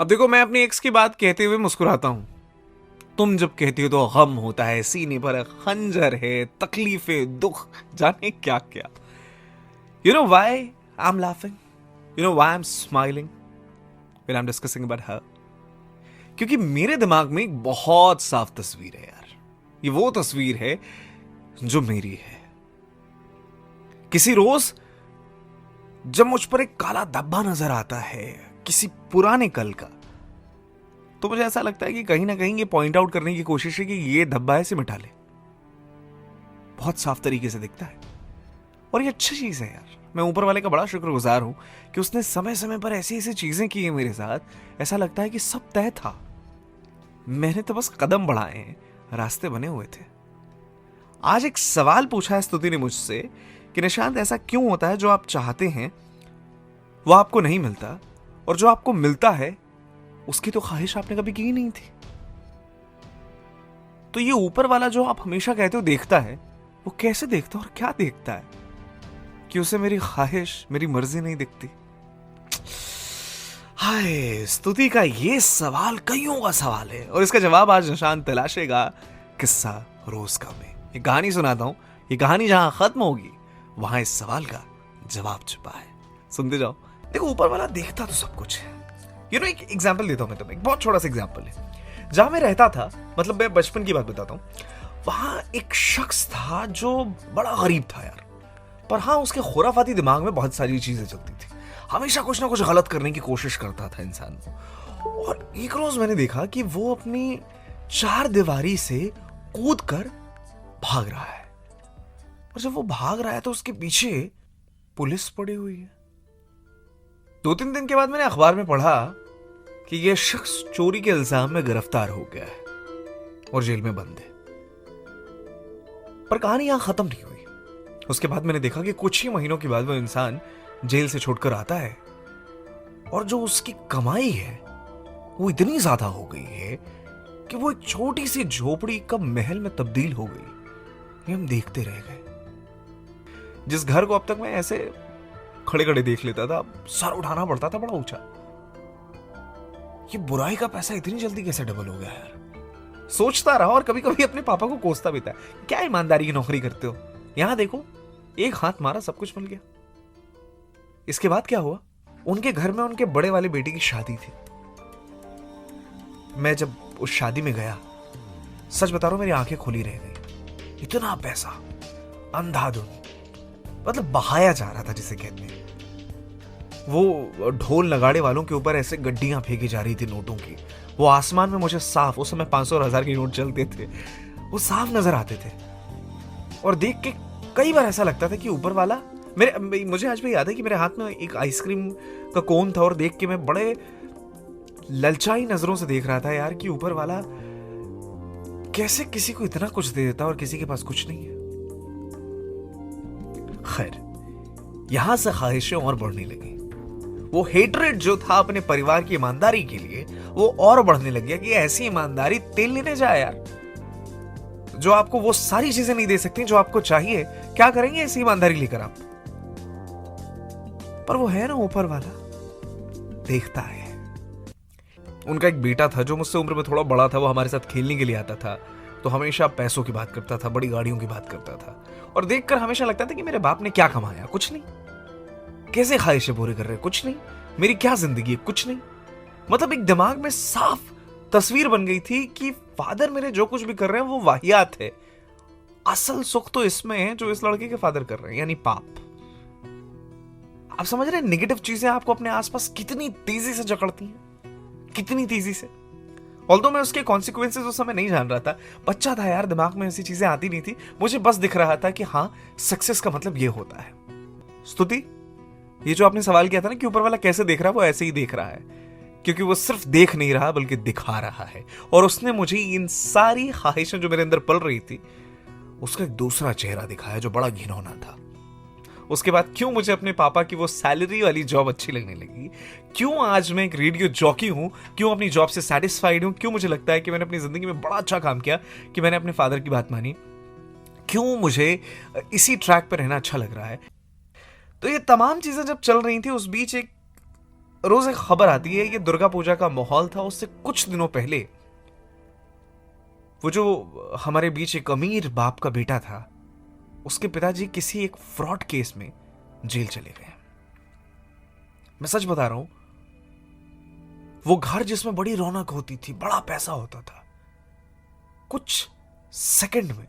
अब देखो, मैं अपनी एक्स की बात कहते हुए मुस्कुराता हूं। तुम जब कहती हो तो गम होता है, सीने पर खंजर है, तकलीफें, दुख, जाने क्या क्या। You know why I am laughing, you know why I am smiling when I am discussing about her. क्योंकि मेरे दिमाग में एक बहुत साफ तस्वीर है यार। ये वो तस्वीर है जो मेरी है। किसी रोज जब मुझ पर एक काला धब्बा नजर आता है किसी पुराने कल का, तो मुझे ऐसा लगता है कि कहीं ना कहीं ये पॉइंट आउट करने की कोशिश है कि ये धब्बा है, इसे मिटा ले। बहुत साफ तरीके से दिखता है और ये अच्छी चीज है यार। मैं ऊपर वाले का बड़ा शुक्रगुजार हूं कि उसने समय समय पर ऐसी ऐसी चीजें की है मेरे साथ। ऐसा लगता है कि सब तय था, मैंने तो बस कदम बढ़ाए हैं, रास्ते बने हुए थे। आज एक सवाल पूछा है स्तुति ने मुझसे कि निशांत, ऐसा क्यों होता है जो आप चाहते हैं वो आपको नहीं मिलता, और जो आपको मिलता है उसकी तो ख्वाहिश आपने कभी की ही नहीं थी। तो ये ऊपर वाला जो आप हमेशा कहते हो देखता है, वो कैसे देखता है और क्या देखता है कि उसे मेरी ख्वाहिश, मेरी मर्जी नहीं दिखती। हाय, स्तुति का ये सवाल कईयों का सवाल है और इसका जवाब आज निशांत तलाशेगा किस्सा रोज का में। ये कहानी सुनाता हूं, ये कहानी जहां खत्म होगी वहां इस सवाल का जवाब छुपा है। सुनते जाओ। देखो, ऊपर वाला देखता तो सब कुछ है। यू नो, एक एग्जाम्पल देता हूं मैं तुम्हें, एक बहुत छोटा सा एग्जाम्पल है। जहां मैं रहता था, मतलब मैं बचपन की बात बताता हूं, वहां एक शख्स था जो बड़ा गरीब था यार। पर हाँ, उसके खुराफाती दिमाग में बहुत सारी चीजें चलती थी। हमेशा कुछ ना कुछ गलत करने की कोशिश करता था इंसान। और एक रोज मैंने देखा कि वो अपनी चार दीवारी से कूद कर भाग रहा है। और जब वो भाग रहा है तो उसके पीछे पुलिस पड़ी हुई है। 2-3 दिन के बाद मैंने अखबार में पढ़ा कि यह शख्स चोरी के इल्जाम में गिरफ्तार हो गया है और जेल में बंद है। पर कहानी यहां खत्म नहीं हुई। उसके बाद मैंने देखा कि कुछ ही महीनों के बाद वो इंसान जेल से छूटकर आता है और जो उसकी कमाई है वो इतनी ज्यादा हो गई है कि वो एक छोटी सी झोपड़ी कब महल में तब्दील हो गई। ये हम देखते रह गए। जिस घर को अब तक मैं ऐसे खड़े खड़े देख लेता था, सर उठाना पड़ता था बड़ा ऊंचा। ये बुराई का पैसा इतनी जल्दी कैसे डबल हो गया यार। सोचता रहा और कभी कभी अपने पापा को कोसता भी था, क्या ईमानदारी की नौकरी करते हो, यहां देखो, एक हाथ मारा सब कुछ मिल गया। इसके बाद क्या हुआ, उनके घर में उनके बड़े वाले बेटे की शादी थी। मैं जब उस शादी में गया, सच बता रहा हूं, मेरी आंखें खुली रह गई। इतना पैसा अंधाधुंध, मतलब बहाया जा रहा था जिसे कहते हैं। वो ढोल नगाड़े वालों के ऊपर ऐसे गड्डियां फेंकी जा रही थी नोटों की। वो आसमान में मुझे साफ, उस समय 500 और 1000 के नोट चलते थे, वो साफ नजर आते थे। और देख के कई बार ऐसा लगता था कि ऊपर वाला मुझे आज भी याद है कि मेरे हाथ में एक आइसक्रीम का कोन था और देख के मैं बड़े ललचाई नजरों से देख रहा था यार कि ऊपर वाला कैसे किसी को इतना कुछ दे देता और किसी के पास कुछ नहीं है। खैर, यहां से ख्वाहिशें और बढ़ने लगी। वो हेट्रेड जो था अपने परिवार की ईमानदारी के लिए, वो और बढ़ने लग गया कि ऐसी ईमानदारी तेल लेने जाए यार, जो आपको वो सारी चीजें नहीं दे सकती जो आपको चाहिए। क्या करेंगे ऐसी ईमानदारी लेकर आप। पर वो है ना ऊपर वाला, देखता है। उनका एक बेटा था जो मुझसे उम्र में थोड़ा बड़ा था। वो हमारे साथ खेलने के लिए आता था, तो हमेशा पैसों की बात करता था, बड़ी गाड़ियों की बात करता था। और देखकर हमेशा लगता था कि मेरे बाप ने क्या कमाया, कुछ नहीं। कैसे ख्वाहिशें पूरी कर रहे, कुछ नहीं। मेरी क्या जिंदगी है, कुछ नहीं। मतलब एक दिमाग में साफ तस्वीर बन गई थी कि फादर मेरे जो कुछ भी कर रहे हैं वो वाहियात है। असल सुख तो इसमें है जो इस लड़के के फादर कर रहे हैं, यानी पाप। आप समझ रहे हैं नेगेटिव चीजें आपको अपने आसपास कितनी तेजी से जकड़ती हैं, कितनी तेजी से। ऑल्दो मैं उसके कॉन्सिक्वेंसेस उस समय नहीं जान रहा था, बच्चा था यार, दिमाग में ऐसी चीजें आती नहीं थी। मुझे बस दिख रहा था कि हाँ, सक्सेस का मतलब ये होता है। स्तुति, ये जो आपने सवाल किया था ना कि ऊपर वाला कैसे देख रहा है, वो ऐसे ही देख रहा है, क्योंकि वो सिर्फ देख नहीं रहा बल्कि दिखा रहा है। और उसने मुझे इन सारी ख्वाहिशें जो मेरे अंदर पल रही थी, उसका एक दूसरा चेहरा दिखाया जो बड़ा घिनौना था। उसके बाद क्यों मुझे अपने पापा की वो सैलरी वाली जॉब अच्छी लगने लगी, क्यों आज मैं एक रेडियो जॉकी हूं, क्यों अपनी जॉब से सेटिस्फाइड हूं, क्यों मुझे लगता है कि मैंने अपनी जिंदगी में बड़ा अच्छा काम किया, कि मैंने अपने फादर की बात मानी, क्यों मुझे इसी ट्रैक पर रहना अच्छा लग रहा है। तो ये तमाम चीजें जब चल रही थी, उस बीच एक रोज एक खबर आती है, ये दुर्गा पूजा का माहौल था। उससे कुछ दिनों पहले वो जो हमारे बीच एक अमीर बाप का बेटा था, उसके पिताजी किसी एक फ्रॉड केस में जेल चले गए। मैं सच बता रहा हूं, वो घर जिसमें बड़ी रौनक होती थी, बड़ा पैसा होता था, कुछ सेकंड में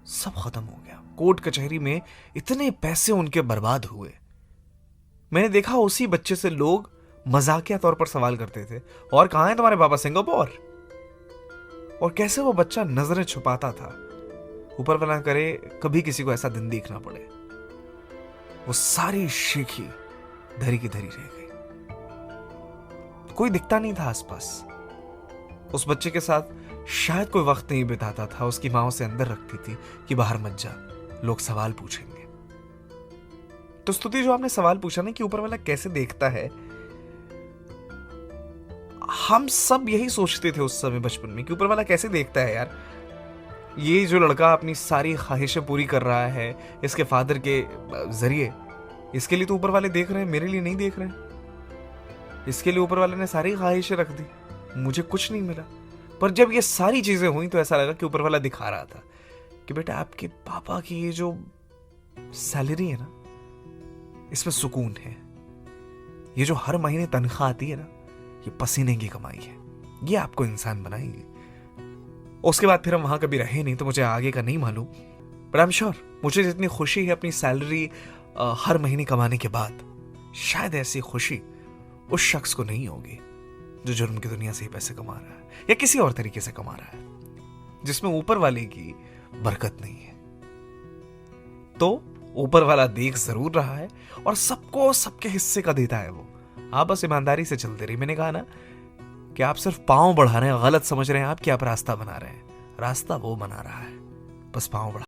सब खत्म हो गया। कोर्ट कचहरी में इतने पैसे उनके बर्बाद हुए। मैंने देखा उसी बच्चे से लोग मजाकिया तौर पर सवाल करते थे, और कहां है तुम्हारे पापा, सिंगापुर? और कैसे वो बच्चा नजरें छुपाता था। ऊपर वाला करे कभी किसी को ऐसा दिन देखना पड़े। वो सारी शीखी धरी की धरी रह गई। कोई दिखता नहीं था आसपास। उस बच्चे के साथ शायद कोई वक्त नहीं बिताता था। उसकी माँ उसे अंदर रखती थी कि बाहर मत जा, लोग सवाल पूछेंगे। तो स्तुति, जो आपने सवाल पूछा ना कि ऊपर वाला कैसे देखता है, हम सब यही सोचते थे उस समय बचपन में कि ऊपर वाला कैसे देखता है यार। ये जो लड़का अपनी सारी ख्वाहिशें पूरी कर रहा है इसके फादर के जरिए, इसके लिए तो ऊपर वाले देख रहे हैं, मेरे लिए नहीं देख रहे हैं। इसके लिए ऊपर वाले ने सारी ख्वाहिशें रख दी, मुझे कुछ नहीं मिला। पर जब ये सारी चीजें हुई तो ऐसा लगा कि ऊपर वाला दिखा रहा था कि बेटा, आपके पापा की ये जो सैलरी है ना, इसमें सुकून है। ये जो हर महीने तनख्वाह आती है ना, ये पसीने की कमाई है, ये आपको इंसान बनाएगी। उसके बाद फिर हम वहां कभी रहे नहीं, तो मुझे आगे का नहीं मालूम। बट आई एम श्योर, मुझे जितनी खुशी है अपनी सैलरी हर महीने कमाने के बाद, शायद ऐसी खुशी उस शख्स को नहीं होगी जो जुर्म की दुनिया से ही पैसे कमा रहा है या किसी और तरीके से कमा रहा है, जिसमें ऊपर वाले की बरकत नहीं है। तो ऊपर वाला देख जरूर रहा है और सबको सबके हिस्से का देता है वो। आप बस ईमानदारी से चलते रहिए। मैंने कहा ना कि आप सिर्फ पांव बढ़ा रहे हैं, गलत समझ रहे हैं आप कि आप रास्ता बना रहे हैं। रास्ता वो बना रहा है, बस पांव बढ़ा।